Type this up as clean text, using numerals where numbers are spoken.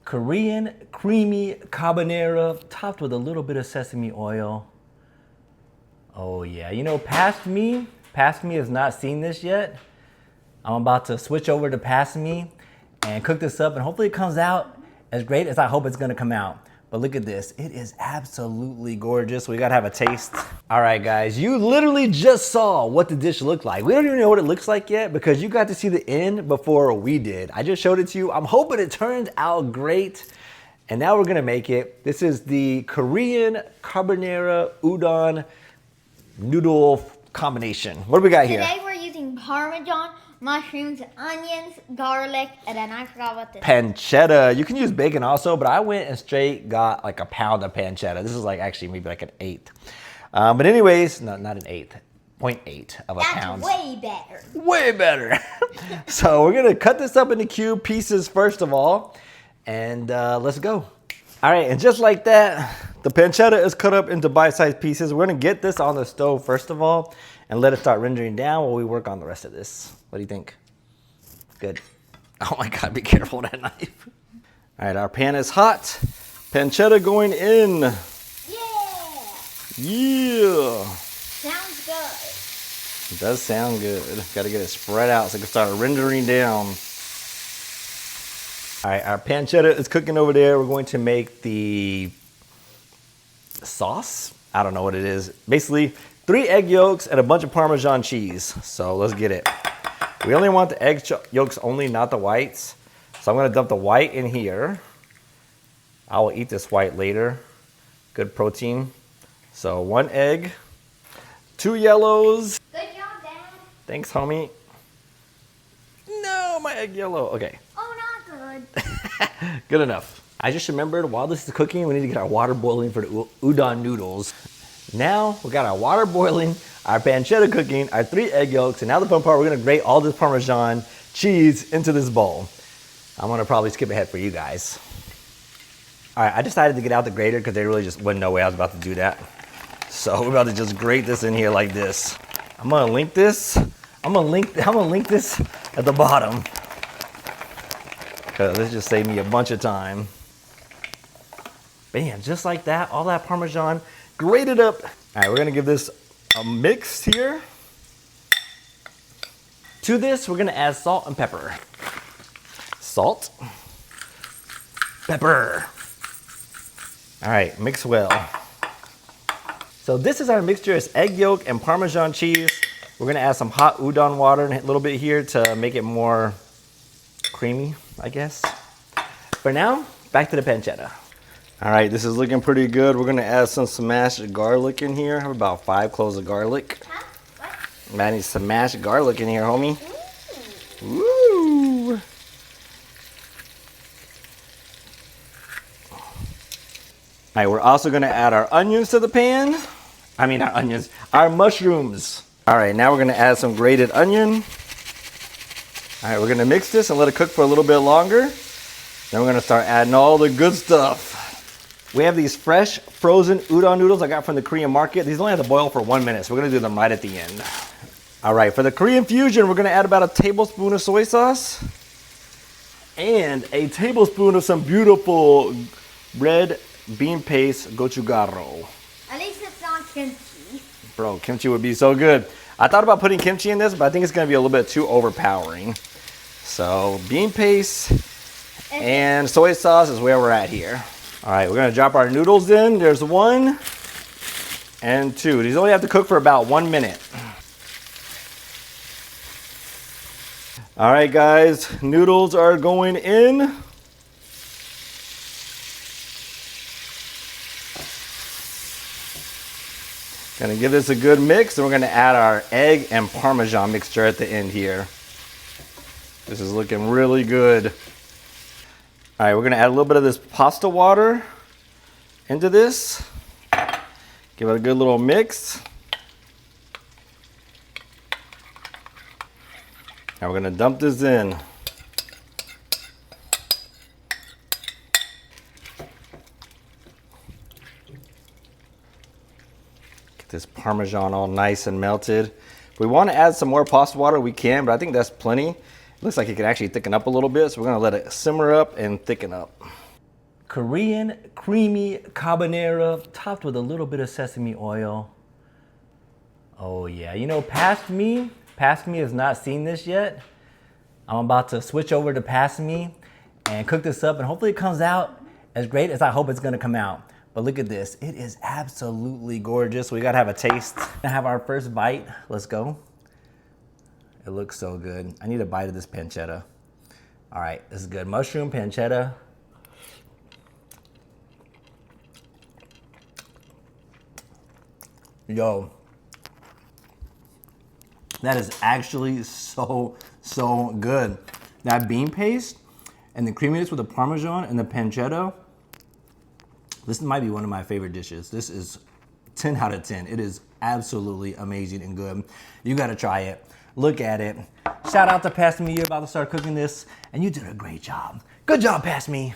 Korean creamy carbonara topped with a little bit of sesame oil. Oh yeah, you know, past me has not seen this yet. I'm about to switch over to past me and cook this up, and hopefully it comes out as great as I hope it's gonna come out. But look at this, it is absolutely gorgeous. We gotta have a taste. All right, guys, you literally just saw what the dish looked like. We don't even know what it looks like yet because you got to see the end before we did. I just showed it to you. I'm hoping it turned out great. And now we're gonna make it. This is the Korean Carbonara Udon noodle combination. What do we got here? Today we're using Parmesan, mushrooms, onions, garlic, and then I forgot what this is. Pancetta. You can use bacon also, but I went and straight got like a pound of pancetta. This is like actually maybe like an eighth. But anyways, not an eighth, 0.8 of a pound. That's way better. Way better. So we're gonna cut this up into cube pieces first of all, and let's go. All right, and just like that, the pancetta is cut up into bite-sized pieces. We're gonna get this on the stove first of all, and let it start rendering down while we work on the rest of this. What do you think? Good. Oh my God, be careful with that knife. All right, our pan is hot. Pancetta going in. Yeah. Sounds good. It does sound good. Got to get it spread out so it can start rendering down. All right, our pancetta is cooking over there. We're going to make the sauce. I don't know what it is. Basically, 3 egg yolks and a bunch of Parmesan cheese. So let's get it. We only want the egg yolks only, not the whites. So I'm going to dump the white in here. I will eat this white later. Good protein. So 1 egg, 2 yellows. Good job, Dad. Thanks, homie. No, my egg yellow. Okay. Oh, not good. Good enough. I just remembered while this is cooking, we need to get our water boiling for the udon noodles. Now we got our water boiling, our pancetta cooking, our 3 egg yolks, and now the fun part, we're gonna grate all this Parmesan cheese into this bowl. I'm gonna probably skip ahead for you guys. All right, I decided to get out the grater because there really just wasn't no way I was about to do that. So we're about to just grate this in here like this. I'm gonna link this. I'm gonna link this at the bottom because this just saved me a bunch of time. Bam, just like that, all that Parmesan grated up. All right, we're gonna give this a mix here. To this, we're gonna add salt and pepper. Salt, pepper. All right, mix well. So this is our mixture. It's egg yolk and Parmesan cheese. We're gonna add some hot udon water and a little bit here to make it more creamy, I guess. For now, back to the pancetta. All right, this is looking pretty good. We're gonna add some smashed garlic in here. I have about 5 cloves of garlic. Huh? What? Man, I need smashed garlic in here, homie. Woo! All right, we're also gonna add our onions to the pan. I mean, our onions, our mushrooms. All right, now we're gonna add some grated onion. All right, we're gonna mix this and let it cook for a little bit longer. Then we're gonna start adding all the good stuff. We have these fresh frozen udon noodles I got from the Korean market. These only have to boil for 1 minute, so we're gonna do them right at the end. All right, for the Korean fusion, we're gonna add about a tablespoon of soy sauce and a tablespoon of some beautiful red bean paste gochugaru. At least it's not kimchi. Bro, kimchi would be so good. I thought about putting kimchi in this, but I think it's gonna be a little bit too overpowering. So bean paste and soy sauce is where we're at here. All right, we're gonna drop our noodles in. There's 1 and 2. These only have to cook for about 1 minute. All right, guys, noodles are going in. Gonna give this a good mix, and we're gonna add our egg and Parmesan mixture at the end here. This is looking really good. All right, we're gonna add a little bit of this pasta water into this. Give it a good little mix. Now we're gonna dump this in. Get this Parmesan all nice and melted. If we want to add some more pasta water, we can, but I think that's plenty. It looks like it can actually thicken up a little bit, so we're gonna let it simmer up and thicken up. Korean creamy carbonara topped with a little bit of sesame oil. Oh yeah, you know, past me has not seen this yet. I'm about to switch over to past me and cook this up, and hopefully it comes out as great as I hope it's gonna come out. But look at this, it is absolutely gorgeous. We gotta have a taste. Gonna have our first bite, let's go. It looks so good. I need a bite of this pancetta. All right, this is good. Mushroom pancetta. Yo, that is actually so good. That bean paste and the creaminess with the Parmesan and the pancetta. This might be one of my favorite dishes. This is 10 out of 10. It is absolutely amazing and good. You gotta try it. Look at it. Shout out to Past Me. You're about to start cooking this, and you did a great job. Good job, Past Me.